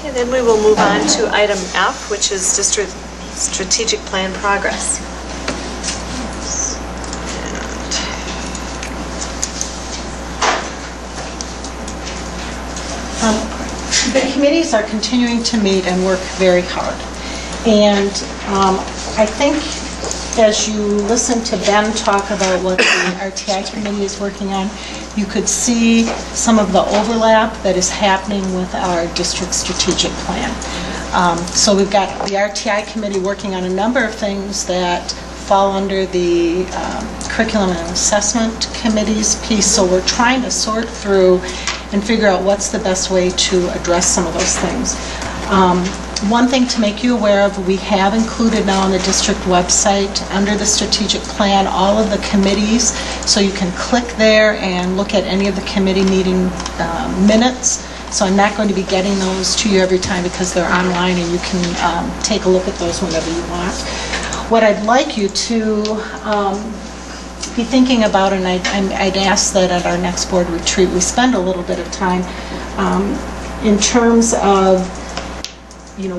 Okay, then we will move on to item F, which is district strategic plan progress. The committees are continuing to meet and work very hard. And I think as you listen to Ben talk about what the RTI committee is working on, you could see some of the overlap that is happening with our district strategic plan. So we've got the RTI committee working on a number of things that fall under the curriculum and assessment committee's piece. So we're trying to sort through and figure out what's the best way to address some of those things. One thing to make you aware of, we have included now on the district website under the strategic plan all of the committees, so you can click there and look at any of the committee meeting minutes. So I'm not going to be getting those to you every time because they're online and you can take a look at those whenever you want. What I'd like you to be thinking about, and I'd ask that at our next board retreat we spend a little bit of time in terms of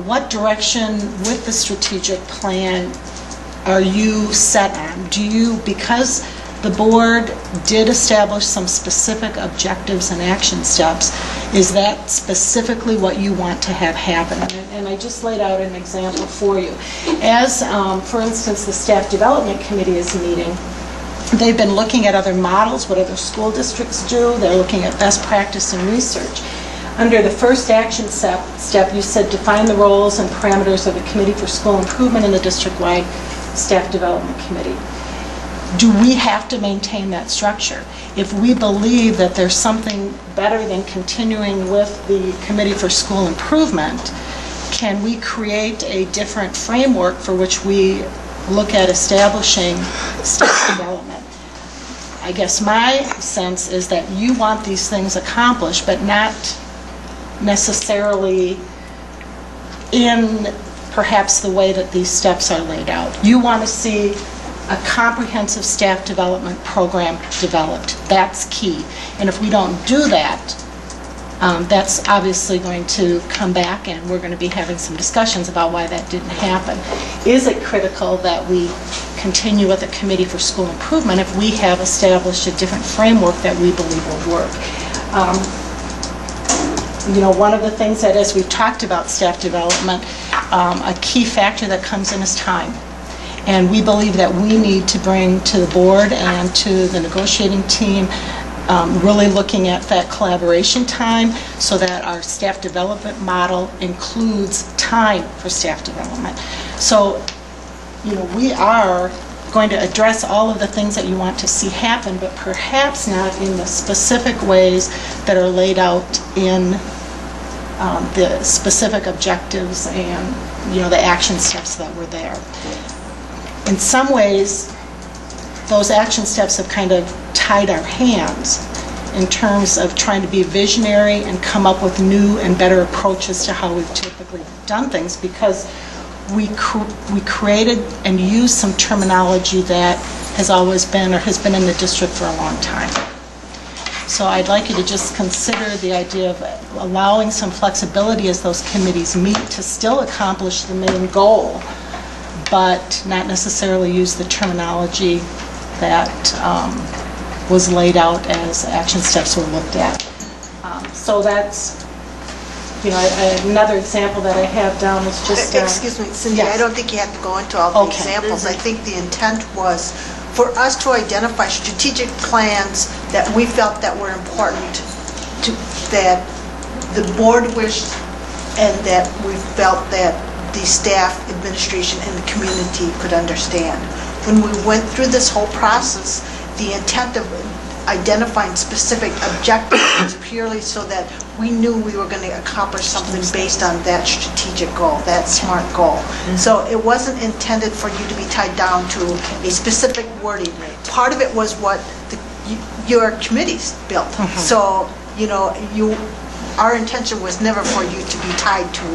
what direction with the strategic plan are you set on? Do you, because the board did establish some specific objectives and action steps, is that specifically what you want to have happen? And I just laid out an example for you. As, for instance, the Staff Development Committee is meeting, they've been looking at other models, what other school districts do. They're looking at best practice and research. Under the first action step, you said define the roles and parameters of the Committee for School Improvement in the district-wide Staff Development Committee. Do we have to maintain that structure? If we believe that there's something better than continuing with the Committee for School Improvement, can we create a different framework for which we look at establishing staff development? I guess my sense is that you want these things accomplished, but not necessarily in perhaps the way that these steps are laid out. You want to see a comprehensive staff development program developed. That's key. And if we don't do that, that's obviously going to come back and we're going to be having some discussions about why that didn't happen. Is it critical that we continue with the Committee for School Improvement if we have established a different framework that we believe will work? One of the things that, as we've talked about staff development, a key factor that comes in is time. And we believe that we need to bring to the board and to the negotiating team really looking at that collaboration time so that our staff development model includes time for staff development. So, we are going to address all of the things that you want to see happen, but perhaps not in the specific ways that are laid out in the specific objectives and the action steps that were there. In some ways, those action steps have kind of tied our hands in terms of trying to be visionary and come up with new and better approaches to how we've typically done things, because we created and used some terminology that has always been or has been in the district for a long time. So I'd like you to just consider the idea of allowing some flexibility as those committees meet to still accomplish the main goal, but not necessarily use the terminology that was laid out as action steps were looked at. So that's, another example that I have down is just... Excuse me, Cindy, yes. I don't think you have to go into all the examples. I think the intent was for us to identify strategic plans that we felt that were important, that the board wished, and that we felt that the staff, administration, and the community could understand. When we went through this whole process, the intent of identifying specific objectives was purely so that we knew we were going to accomplish something based on that strategic goal, that SMART goal. So it wasn't intended for you to be tied down to a specific wording. Part of it was what your committees built. So, our intention was never for you to be tied to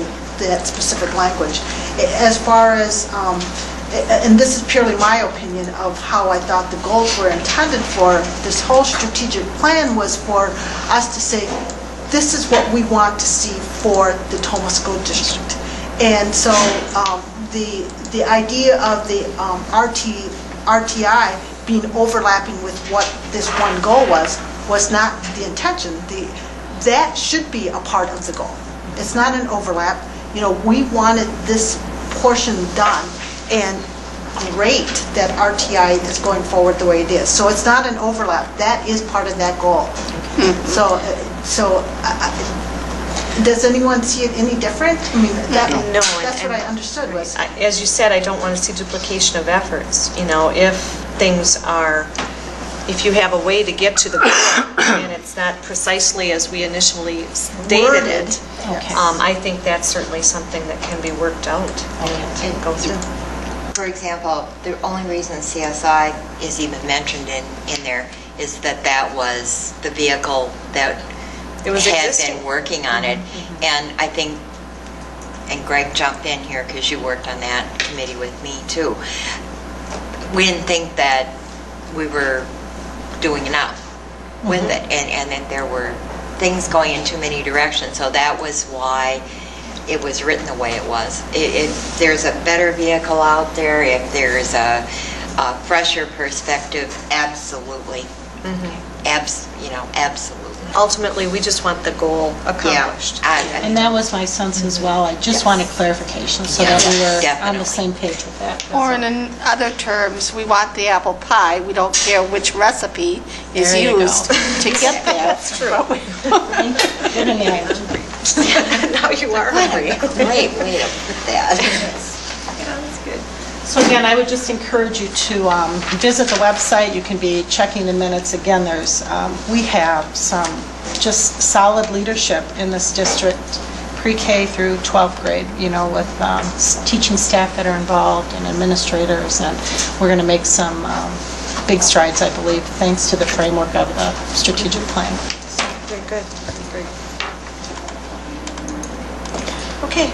that specific language. As far as, and this is purely my opinion of how I thought the goals were intended for, this whole strategic plan was for us to say, this is what we want to see for the Toma School District. And so the idea of the RTI being overlapping with what this one goal was not the intention. That should be a part of the goal. It's not an overlap. You know, we wanted this portion done, and great that RTI is going forward the way it is. So it's not an overlap. That is part of that goal. Does anyone see it any different? I mean, No, that's what I understood was. As you said, I don't want to see duplication of efforts. You know, if you have a way to get to the goal and it's not precisely as we initially stated it, Okay. I think that's certainly something that can be worked out and go through. For example, the only reason CSI is even mentioned in there is that was the vehicle that It was had existing. been working on it. And I think, and Greg, jump in here because you worked on that committee with me too. We didn't think that we were doing enough with it, and that there were things going in too many directions. So that was why it was written the way it was. If there's a better vehicle out there, if there's a fresher perspective, absolutely. Absolutely. Ultimately, we just want the goal accomplished. And that was my sense as well. I just wanted clarification so that we were on the same page with that. Or in other terms, we want the apple pie. We don't care which recipe is There you go. used to get there. That's true. Good analogy. Now you are hungry. Great way to put that. That's good. So again, I would just encourage you to visit the website. You can be checking the minutes. Again, we have some just solid leadership in this district, pre-K through 12th grade, you know, with teaching staff that are involved and administrators, and we're going to make some big strides, I believe, thanks to the framework of the strategic plan. Very good. Great. Okay.